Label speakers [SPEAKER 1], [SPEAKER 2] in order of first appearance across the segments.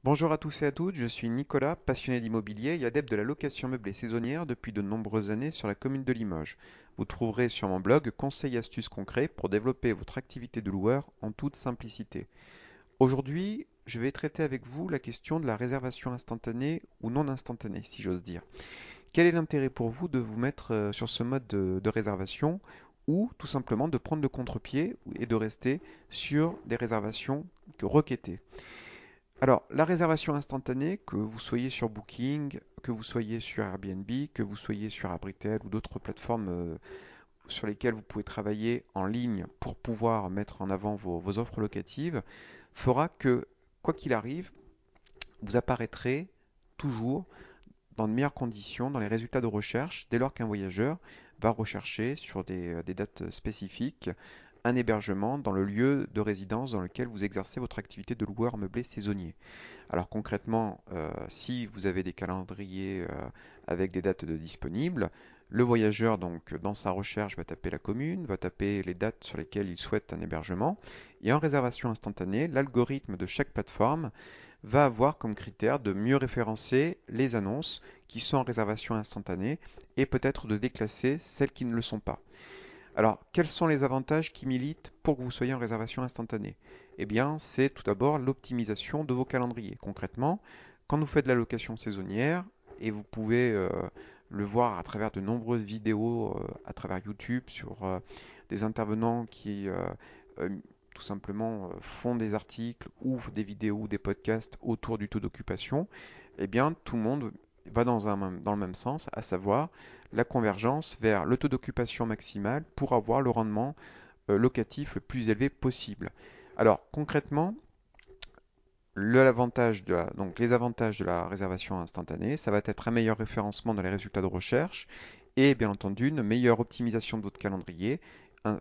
[SPEAKER 1] Bonjour à tous et à toutes, je suis Nicolas, passionné d'immobilier et adepte de la location meublée saisonnière depuis de nombreuses années sur la commune de Limoges. Vous trouverez sur mon blog conseils et astuces concrets pour développer votre activité de loueur en toute simplicité. Aujourd'hui, je vais traiter avec vous la question de la réservation instantanée ou non instantanée, si j'ose dire. Quel est l'intérêt pour vous de vous mettre sur ce mode de réservation ou tout simplement de prendre le contre-pied et de rester sur des réservations requêtées? Alors, la réservation instantanée, que vous soyez sur Booking, que vous soyez sur Airbnb, que vous soyez sur Abritel ou d'autres plateformes sur lesquelles vous pouvez travailler en ligne pour pouvoir mettre en avant vos offres locatives, fera que, quoi qu'il arrive, vous apparaîtrez toujours dans de meilleures conditions dans les résultats de recherche dès lors qu'un voyageur va rechercher sur des dates spécifiques un hébergement dans le lieu de résidence dans lequel vous exercez votre activité de loueur meublé saisonnier. Alors concrètement, si vous avez des calendriers avec des dates de disponibles, le voyageur donc dans sa recherche va taper la commune, va taper les dates sur lesquelles il souhaite un hébergement, et en réservation instantanée, l'algorithme de chaque plateforme va avoir comme critère de mieux référencer les annonces qui sont en réservation instantanée et peut-être de déclasser celles qui ne le sont pas. Alors, quels sont les avantages qui militent pour que vous soyez en réservation instantanée? Eh bien, c'est tout d'abord l'optimisation de vos calendriers. Concrètement, quand vous faites de la location saisonnière, et vous pouvez le voir à travers de nombreuses vidéos à travers YouTube sur des intervenants qui euh, tout simplement font des articles ou des vidéos ou des podcasts autour du taux d'occupation, eh bien, tout le monde va dans le même sens, à savoir la convergence vers le taux d'occupation maximal pour avoir le rendement locatif le plus élevé possible. Alors concrètement, donc les avantages de la réservation instantanée, ça va être un meilleur référencement dans les résultats de recherche et bien entendu une meilleure optimisation de votre calendrier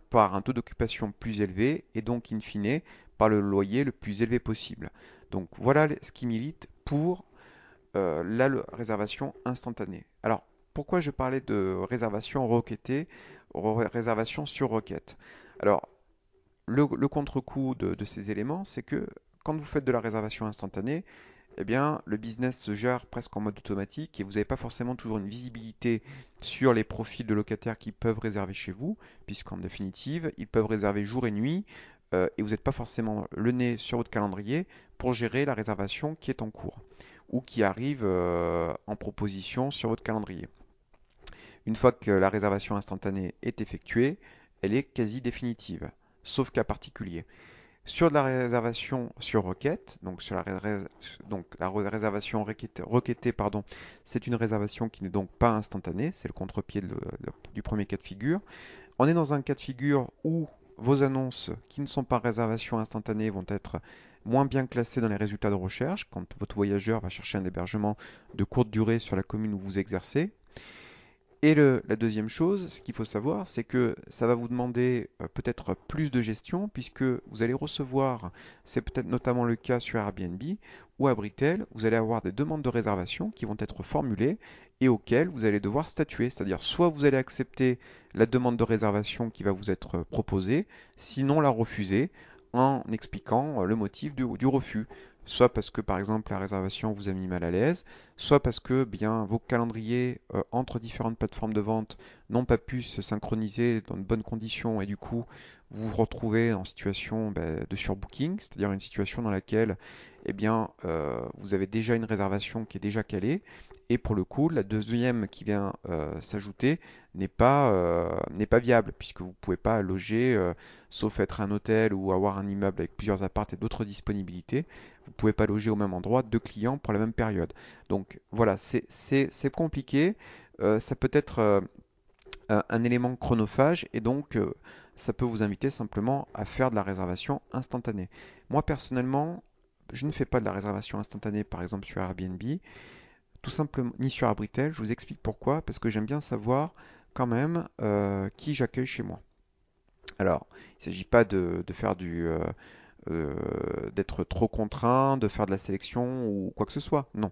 [SPEAKER 1] par un taux d'occupation plus élevé et donc in fine par le loyer le plus élevé possible. Donc voilà ce qui milite pour la réservation instantanée. Alors, pourquoi je parlais de réservation requêtée, réservation sur requête? Alors, le contre-coup de ces éléments, c'est que quand vous faites de la réservation instantanée, eh bien, le business se gère presque en mode automatique et vous n'avez pas forcément toujours une visibilité sur les profils de locataires qui peuvent réserver chez vous, puisqu'en définitive, ils peuvent réserver jour et nuit et vous n'êtes pas forcément le nez sur votre calendrier pour gérer la réservation qui est en cours ou qui arrive en proposition sur votre calendrier. Une fois que la réservation instantanée est effectuée, elle est quasi définitive, sauf cas particulier. Sur de la réservation sur requête, donc la réservation requêtée, pardon, c'est une réservation qui n'est donc pas instantanée, c'est le contre-pied du premier cas de figure. On est dans un cas de figure où vos annonces qui ne sont pas réservation instantanée vont être moins bien classées dans les résultats de recherche quand votre voyageur va chercher un hébergement de courte durée sur la commune où vous exercez. Et la deuxième chose, ce qu'il faut savoir, c'est que ça va vous demander peut-être plus de gestion puisque vous allez recevoir, c'est peut-être notamment le cas sur Airbnb ou à Britel, vous allez avoir des demandes de réservation qui vont être formulées et auxquelles vous allez devoir statuer. C'est-à-dire soit vous allez accepter la demande de réservation qui va vous être proposée, sinon la refuser en expliquant le motif du refus. Soit parce que par exemple la réservation vous a mis mal à l'aise, soit parce que bien vos calendriers entre différentes plateformes de vente n'ont pas pu se synchroniser dans de bonnes conditions et du coup vous vous retrouvez en situation de surbooking, c'est-à-dire une situation dans laquelle eh bien, vous avez déjà une réservation qui est déjà calée et pour le coup la deuxième qui vient s'ajouter n'est pas viable puisque vous ne pouvez pas loger, sauf être un hôtel ou avoir un immeuble avec plusieurs apparts et d'autres disponibilités, vous ne pouvez pas loger au même endroit deux clients pour la même période. Donc voilà, c'est compliqué. Ça peut être un élément chronophage et donc ça peut vous inviter simplement à faire de la réservation instantanée. Moi personnellement, je ne fais pas de la réservation instantanée par exemple sur Airbnb, tout simplement ni sur Abritel. Je vous explique pourquoi, parce que j'aime bien savoir quand même qui j'accueille chez moi. Alors, il ne s'agit pas de faire d'être trop contraint, de faire de la sélection ou quoi que ce soit. Non.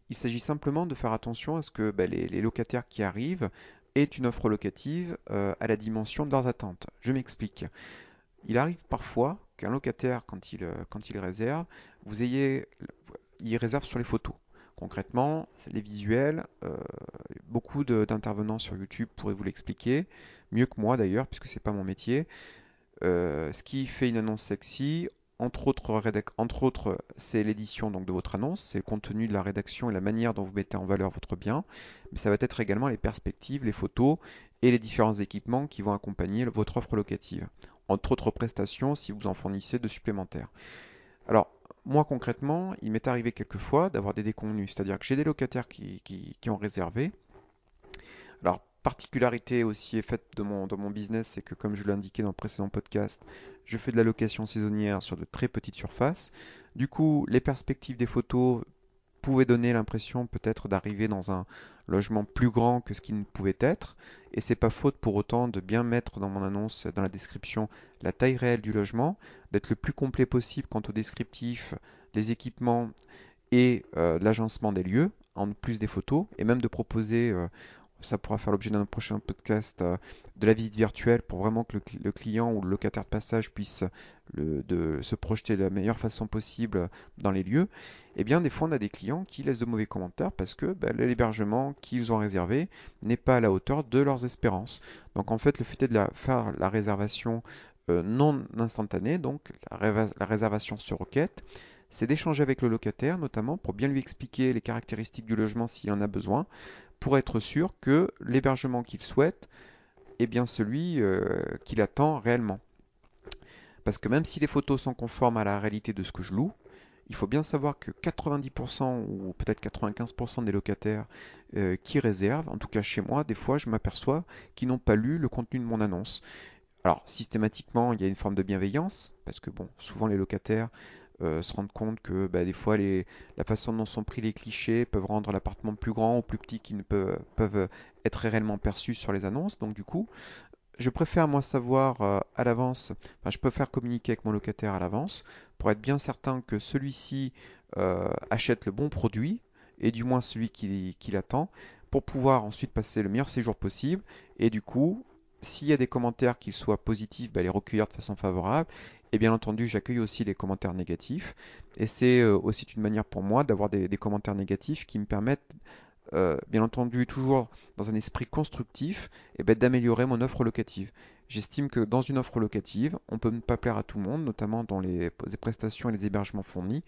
[SPEAKER 1] Il s'agit simplement de faire attention à ce que les locataires qui arrivent aient une offre locative à la dimension de leurs attentes. Je m'explique. Il arrive parfois qu'un locataire, quand il réserve, vous ayez ils réservent sur les photos. Concrètement, les visuels, beaucoup d'intervenants sur YouTube pourraient vous l'expliquer, mieux que moi d'ailleurs, puisque c'est pas mon métier. Ce qui fait une annonce sexy, entre autres, c'est l'édition donc de votre annonce, c'est le contenu de la rédaction et la manière dont vous mettez en valeur votre bien, mais ça va être également les perspectives, les photos et les différents équipements qui vont accompagner votre offre locative, entre autres prestations si vous en fournissez de supplémentaires. Alors, moi concrètement, il m'est arrivé quelquefois d'avoir des déconvenus, c'est-à-dire que j'ai des locataires qui ont réservé. Alors, particularité aussi est faite de mon business, c'est que comme je l'ai indiqué dans le précédent podcast, je fais de la location saisonnière sur de très petites surfaces. Du coup, les perspectives des photos pouvaient donner l'impression peut-être d'arriver dans un logement plus grand que ce qu'il ne pouvait être. Et c'est pas faute pour autant de bien mettre dans mon annonce, dans la description, la taille réelle du logement, d'être le plus complet possible quant au descriptif, les équipements et l'agencement des lieux, en plus des photos, et même de proposer ça pourra faire l'objet d'un prochain podcast de la visite virtuelle pour vraiment que le client ou le locataire de passage puisse se projeter de la meilleure façon possible dans les lieux. Et bien, des fois, on a des clients qui laissent de mauvais commentaires parce que l'hébergement qu'ils ont réservé n'est pas à la hauteur de leurs espérances. Donc, en fait, le fait de faire la réservation non instantanée, donc la réservation sur requête, c'est d'échanger avec le locataire, notamment pour bien lui expliquer les caractéristiques du logement s'il en a besoin, pour être sûr que l'hébergement qu'il souhaite est bien celui qu'il attend réellement. Parce que même si les photos sont conformes à la réalité de ce que je loue, il faut bien savoir que 90% ou peut-être 95% des locataires qui réservent, en tout cas chez moi, des fois je m'aperçois qu'ils n'ont pas lu le contenu de mon annonce. Alors systématiquement, il y a une forme de bienveillance, parce que bon, souvent les locataires se rendent compte que des fois la façon dont sont pris les clichés peuvent rendre l'appartement plus grand ou plus petit qui ne peuvent être réellement perçus sur les annonces. Donc du coup, je préfère moi savoir à l'avance, enfin, je préfère communiquer avec mon locataire à l'avance pour être bien certain que celui-ci achète le bon produit et du moins celui qu'il attend pour pouvoir ensuite passer le meilleur séjour possible et du coup s'il y a des commentaires qui soient positifs, les recueillir de façon favorable. Et bien entendu, j'accueille aussi les commentaires négatifs. Et c'est aussi une manière pour moi d'avoir des commentaires négatifs qui me permettent, bien entendu, toujours dans un esprit constructif, d'améliorer mon offre locative. J'estime que dans une offre locative, on peut ne pas plaire à tout le monde, notamment dans les prestations et les hébergements fournis.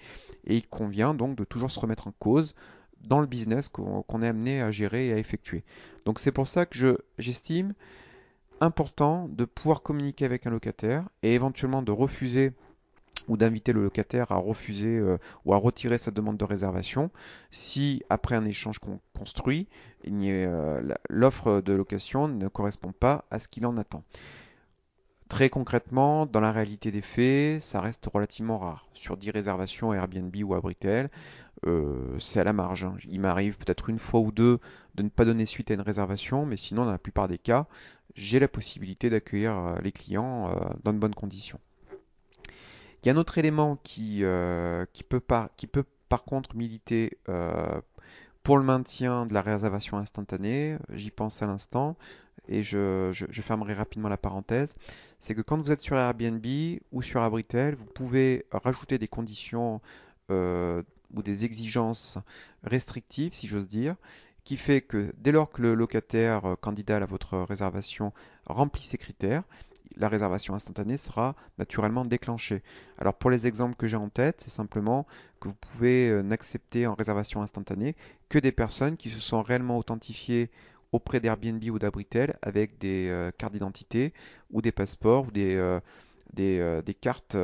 [SPEAKER 1] Et il convient donc de toujours se remettre en cause dans le business qu'on est amené à gérer et à effectuer. Donc c'est pour ça que j'estime important de pouvoir communiquer avec un locataire et éventuellement de refuser ou d'inviter le locataire à refuser ou à retirer sa demande de réservation si après un échange construit, l'offre de location ne correspond pas à ce qu'il en attend. Très concrètement, dans la réalité des faits, ça reste relativement rare. Sur 10 réservations Airbnb ou Abritel, c'est à la marge, hein. Il m'arrive peut-être une fois ou deux de ne pas donner suite à une réservation, mais sinon, dans la plupart des cas, j'ai la possibilité d'accueillir les clients dans de bonnes conditions. Il y a un autre élément qui peut par contre militer pour le maintien de la réservation instantanée. J'y pense à l'instant et je fermerai rapidement la parenthèse. C'est que quand vous êtes sur Airbnb ou sur Abritel, vous pouvez rajouter des conditions euh, ou des exigences restrictives, si j'ose dire, qui fait que dès lors que le locataire candidat à votre réservation remplit ces critères, la réservation instantanée sera naturellement déclenchée. Alors pour les exemples que j'ai en tête, c'est simplement que vous pouvez n'accepter en réservation instantanée que des personnes qui se sont réellement authentifiées auprès d'Airbnb ou d'Abritel avec des cartes d'identité ou des passeports ou des cartes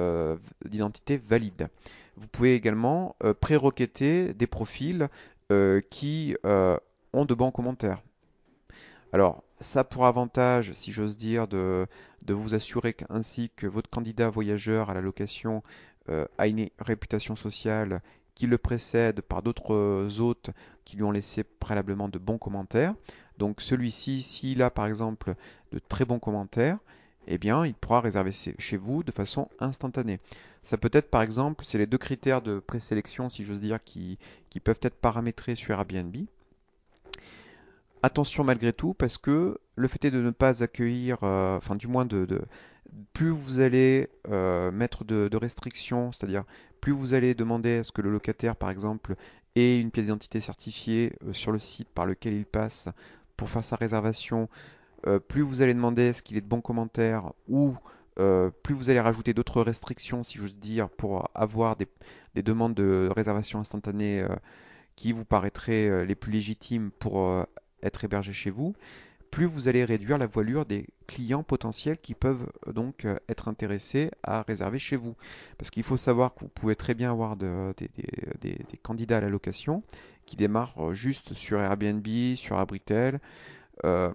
[SPEAKER 1] d'identité valides. Vous pouvez également pré-requêter des profils qui ont de bons commentaires. Alors, ça pour avantage, si j'ose dire, de vous assurer ainsi que votre candidat voyageur à la location a une réputation sociale qui le précède par d'autres hôtes qui lui ont laissé préalablement de bons commentaires. Donc celui-ci, s'il a par exemple de très bons commentaires, eh bien, il pourra réserver chez vous de façon instantanée. Ça peut être par exemple, c'est les deux critères de présélection, si j'ose dire, qui peuvent être paramétrés sur Airbnb. Attention malgré tout, parce que le fait est de ne pas accueillir, enfin du moins plus vous allez mettre de restrictions, c'est-à-dire plus vous allez demander à ce que le locataire, par exemple, ait une pièce d'identité certifiée sur le site par lequel il passe pour faire sa réservation, plus vous allez demander à ce qu'il ait de bons commentaires ou plus vous allez rajouter d'autres restrictions, si j'ose dire, pour avoir des demandes de réservation instantanée qui vous paraîtraient les plus légitimes pour être hébergés chez vous, plus vous allez réduire la voilure des clients potentiels qui peuvent donc être intéressés à réserver chez vous. Parce qu'il faut savoir que vous pouvez très bien avoir des candidats à la location qui démarrent juste sur Airbnb, sur Abritel, euh,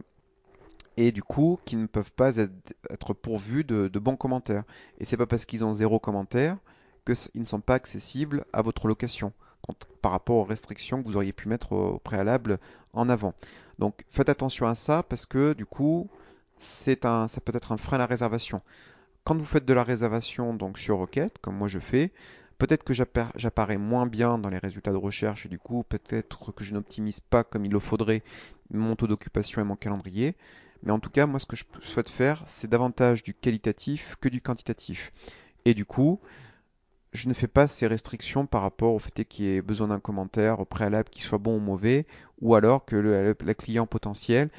[SPEAKER 1] et du coup qui ne peuvent pas être pourvus de bons commentaires. Et c'est pas parce qu'ils ont zéro commentaire qu'ils ne sont pas accessibles à votre location par rapport aux restrictions que vous auriez pu mettre au préalable en avant. Donc faites attention à ça parce que du coup ça peut être un frein à la réservation. Quand vous faites de la réservation donc sur requête, comme moi je fais, peut-être que j'apparais moins bien dans les résultats de recherche et du coup peut-être que je n'optimise pas comme il le faudrait mon taux d'occupation et mon calendrier. Mais en tout cas, moi ce que je souhaite faire, c'est davantage du qualitatif que du quantitatif. Et du coup, je ne fais pas ces restrictions par rapport au fait qu'il y ait besoin d'un commentaire au préalable qui soit bon ou mauvais, ou alors que le client potentiel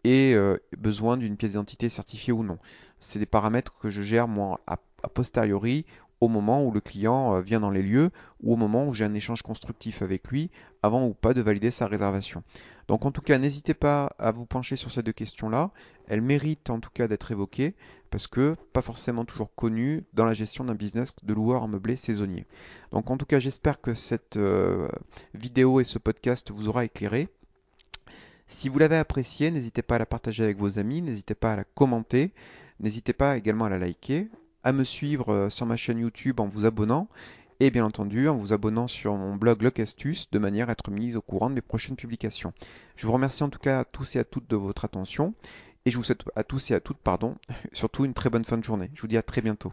[SPEAKER 1] ait besoin d'une pièce d'identité certifiée ou non. C'est des paramètres que je gère moi a posteriori au moment où le client vient dans les lieux ou au moment où j'ai un échange constructif avec lui avant ou pas de valider sa réservation. Donc en tout cas, n'hésitez pas à vous pencher sur ces deux questions-là. Elles méritent en tout cas d'être évoquées parce que pas forcément toujours connues dans la gestion d'un business de loueur en meublé saisonnier. Donc en tout cas, j'espère que cette vidéo et ce podcast vous aura éclairé. Si vous l'avez appréciée, n'hésitez pas à la partager avec vos amis, n'hésitez pas à la commenter, n'hésitez pas également à la liker, à me suivre sur ma chaîne YouTube en vous abonnant et bien entendu en vous abonnant sur mon blog Locastuce de manière à être mis au courant de mes prochaines publications. Je vous remercie en tout cas à tous et à toutes de votre attention et je vous souhaite à tous et à toutes, pardon, surtout une très bonne fin de journée. Je vous dis à très bientôt.